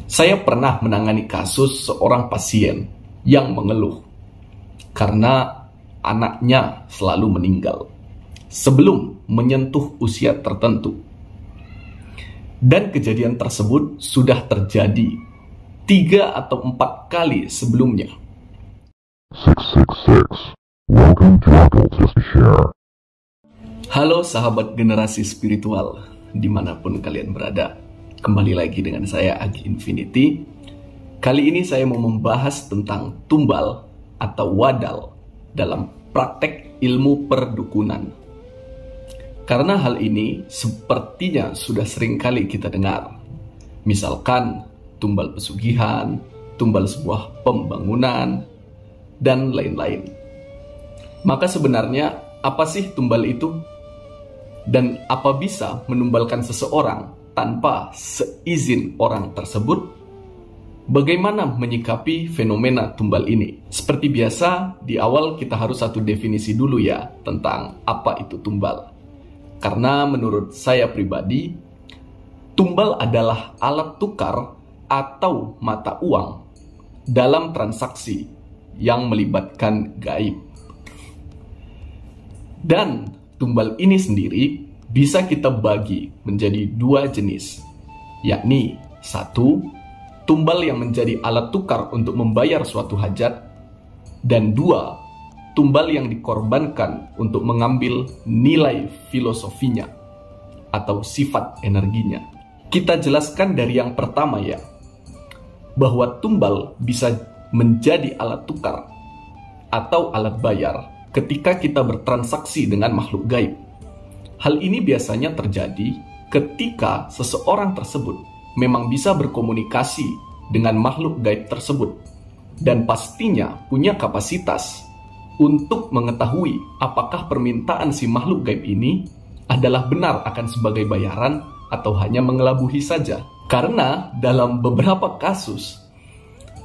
Saya pernah menangani kasus seorang pasien yang mengeluh karena anaknya selalu meninggal sebelum menyentuh usia tertentu. Dan kejadian tersebut sudah terjadi 3 atau 4 kali sebelumnya. 666. Welcome to Adults Share. Halo sahabat generasi spiritual, dimanapun kalian berada. Kembali lagi dengan saya Agi Infinity. Kali ini saya mau membahas tentang tumbal atau wadal dalam praktek ilmu perdukunan. Karena hal ini sepertinya sudah sering kali kita dengar. Misalkan tumbal pesugihan, tumbal sebuah pembangunan, dan lain-lain. Maka sebenarnya apa sih tumbal itu? Dan apa bisa menumbalkan seseorang tanpa seizin orang tersebut? Bagaimana menyikapi fenomena tumbal ini? Seperti biasa, di awal kita harus satu definisi dulu ya tentang apa itu tumbal. Karena menurut saya pribadi, tumbal adalah alat tukar atau mata uang dalam transaksi yang melibatkan gaib. Dan tumbal ini sendiri bisa kita bagi menjadi 2 jenis, yakni 1, tumbal yang menjadi alat tukar untuk membayar suatu hajat, dan 2, tumbal yang dikorbankan untuk mengambil nilai filosofinya atau sifat energinya. Kita jelaskan dari yang pertama ya, bahwa tumbal bisa menjadi alat tukar atau alat bayar ketika kita bertransaksi dengan makhluk gaib. Hal ini biasanya terjadi ketika seseorang tersebut memang bisa berkomunikasi dengan makhluk gaib tersebut dan pastinya punya kapasitas untuk mengetahui apakah permintaan si makhluk gaib ini adalah benar akan sebagai bayaran atau hanya mengelabuhi saja. Karena dalam beberapa kasus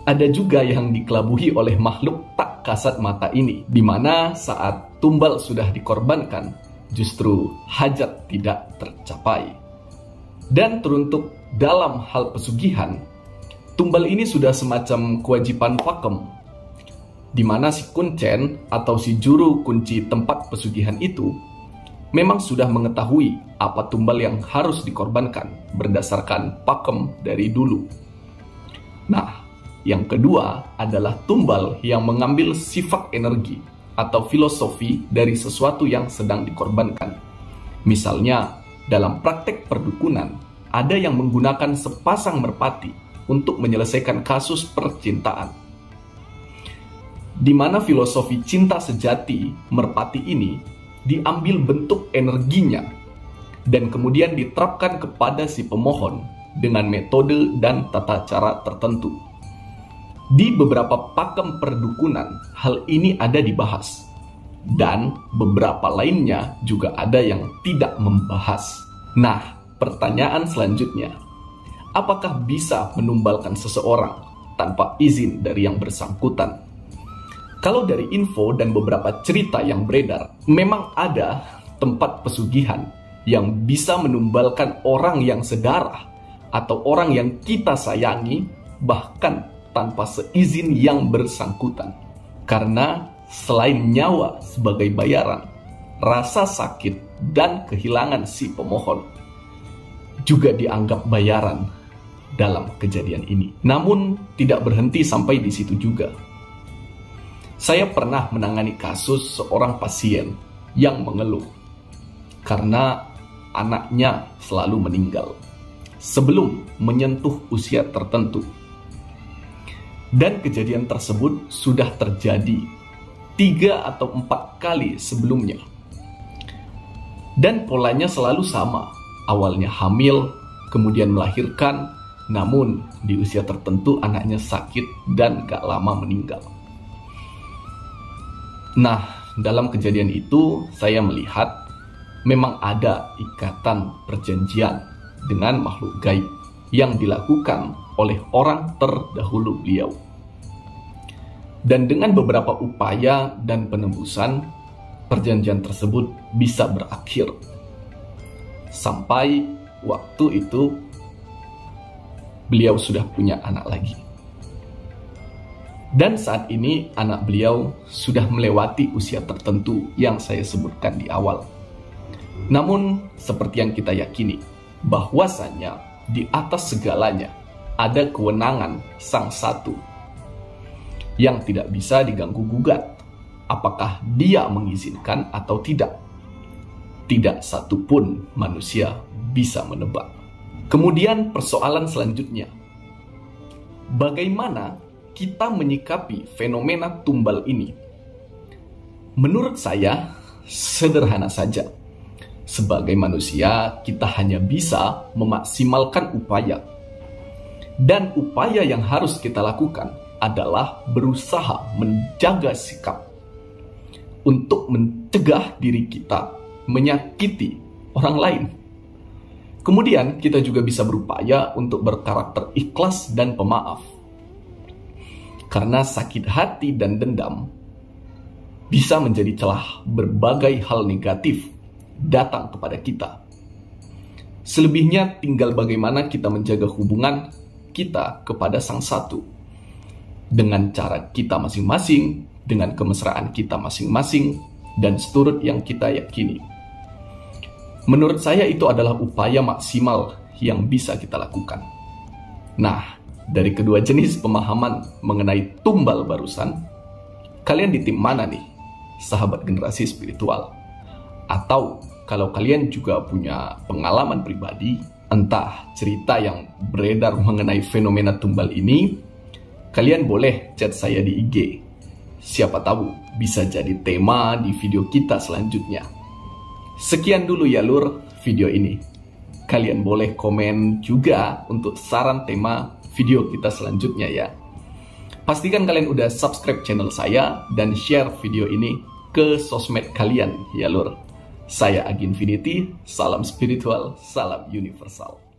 ada juga yang dikelabuhi oleh makhluk tak kasat mata ini, di mana saat tumbal sudah dikorbankan justru hajat tidak tercapai. Dan teruntuk dalam hal pesugihan, tumbal ini sudah semacam kewajiban pakem, di mana si kuncen atau si juru kunci tempat pesugihan itu memang sudah mengetahui apa tumbal yang harus dikorbankan berdasarkan pakem dari dulu. Nah, yang kedua adalah tumbal yang mengambil sifat energi atau filosofi dari sesuatu yang sedang dikorbankan. Misalnya, dalam praktek perdukunan, ada yang menggunakan sepasang merpati untuk menyelesaikan kasus percintaan. Di mana filosofi cinta sejati merpati ini diambil bentuk energinya dan kemudian diterapkan kepada si pemohon dengan metode dan tata cara tertentu. Di beberapa pakem perdukunan, hal ini ada dibahas. Dan beberapa lainnya juga ada yang tidak membahas. Nah, pertanyaan selanjutnya, apakah bisa menumbalkan seseorang tanpa izin dari yang bersangkutan? Kalau dari info dan beberapa cerita yang beredar, memang ada tempat pesugihan yang bisa menumbalkan orang yang sedarah atau orang yang kita sayangi, bahkan tanpa seizin yang bersangkutan. Karena selain nyawa sebagai bayaran, rasa sakit dan kehilangan si pemohon juga dianggap bayaran dalam kejadian ini. Namun tidak berhenti sampai di situ juga. Saya pernah menangani kasus seorang pasien yang mengeluh karena anaknya selalu meninggal sebelum menyentuh usia tertentu. Dan kejadian tersebut sudah terjadi 3 atau 4 kali sebelumnya. Dan polanya selalu sama. Awalnya hamil, kemudian melahirkan, namun di usia tertentu anaknya sakit dan gak lama meninggal. Nah, dalam kejadian itu saya melihat memang ada ikatan perjanjian dengan makhluk gaib yang dilakukan oleh orang terdahulu beliau. Dan dengan beberapa upaya dan penembusan, perjanjian tersebut bisa berakhir. Sampai waktu itu beliau sudah punya anak lagi. Dan saat ini anak beliau sudah melewati usia tertentu yang saya sebutkan di awal. Namun seperti yang kita yakini, bahwasannya di atas segalanya ada kewenangan Sang Satu yang tidak bisa diganggu-gugat, apakah Dia mengizinkan atau tidak. Tidak satu pun manusia bisa menebak. Kemudian persoalan selanjutnya, bagaimana kita menyikapi fenomena tumbal ini? Menurut saya, sederhana saja. Sebagai manusia, kita hanya bisa memaksimalkan upaya. Dan upaya yang harus kita lakukan adalah berusaha menjaga sikap untuk mencegah diri kita menyakiti orang lain. Kemudian kita juga bisa berupaya untuk berkarakter ikhlas dan pemaaf. Karena sakit hati dan dendam bisa menjadi celah berbagai hal negatif datang kepada kita. Selebihnya tinggal bagaimana kita menjaga hubungan kita kepada Sang Satu dengan cara kita masing-masing, dengan kemesraan kita masing-masing, dan seturut yang kita yakini. Menurut saya itu adalah upaya maksimal yang bisa kita lakukan. Nah, dari kedua jenis pemahaman mengenai tumbal barusan, kalian di tim mana nih, sahabat generasi spiritual? Atau kalau kalian juga punya pengalaman pribadi, entah cerita yang beredar mengenai fenomena tumbal ini, kalian boleh chat saya di IG. Siapa tahu bisa jadi tema di video kita selanjutnya. Sekian dulu ya lur video ini. Kalian boleh komen juga untuk saran tema video kita selanjutnya ya. Pastikan kalian udah subscribe channel saya dan share video ini ke sosmed kalian ya lur. Saya Agi Infinity, salam spiritual, salam universal.